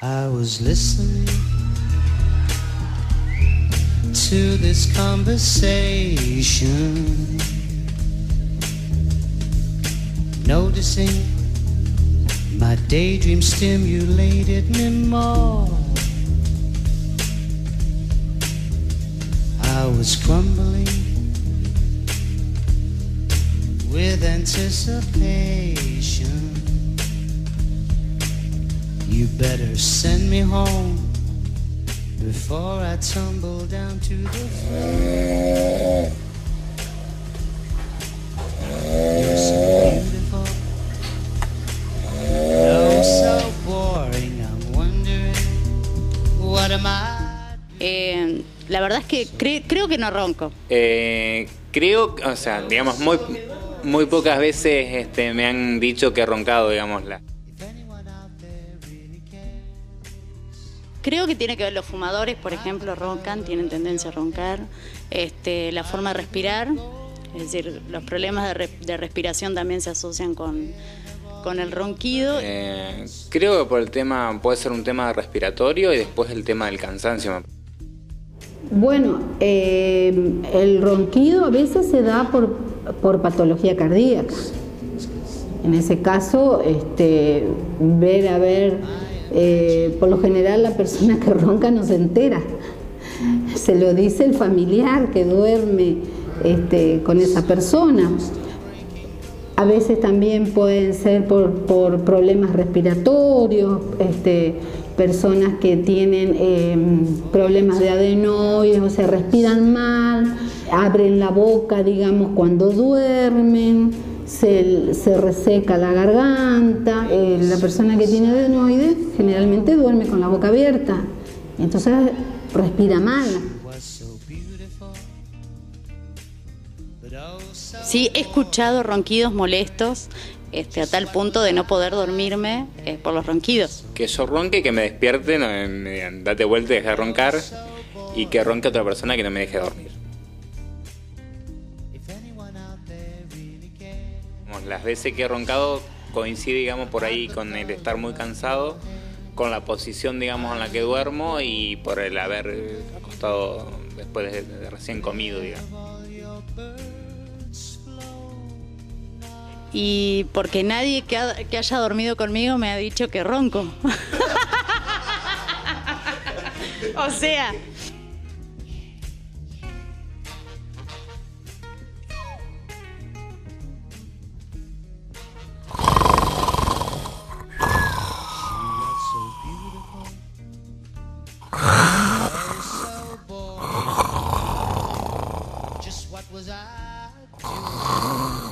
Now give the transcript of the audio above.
I was listening to this conversation, noticing my daydream stimulated me more. I was crumbling with anticipation. You better send me home before I tumble down to the floor. You're so beautiful, oh so boring. I'm wondering, what am I? La verdad es que creo que no ronco. Creo, o sea, digamos, muy pocas veces me han dicho que he roncado, digámosla. Creo que tiene que ver los fumadores, por ejemplo, roncan, tienen tendencia a roncar. La forma de respirar, es decir, los problemas de respiración también se asocian con el ronquido. Creo que por el tema, puede ser un tema respiratorio y después el tema del cansancio. Bueno, el ronquido a veces se da por patología cardíaca. En ese caso, por lo general la persona que ronca no se entera. Se lo dice el familiar que duerme con esa persona. A veces también pueden ser por problemas respiratorios, personas que tienen problemas de adenoides, o sea, respiran mal, abren la boca, digamos, cuando duermen, se reseca la garganta. La persona que tiene adenoides generalmente duerme con la boca abierta, entonces respira mal. Sí, he escuchado ronquidos molestos, a tal punto de no poder dormirme por los ronquidos. Que yo ronque, que me despierte, date vuelta y deje de roncar, y que ronque otra persona que no me deje dormir. Las veces que he roncado coincide, digamos, por ahí con el estar muy cansado, con la posición, digamos, en la que duermo y por el haber acostado después de recién comido, digamos. Y porque nadie que haya dormido conmigo me ha dicho que ronco. O sea... Just what was I doing?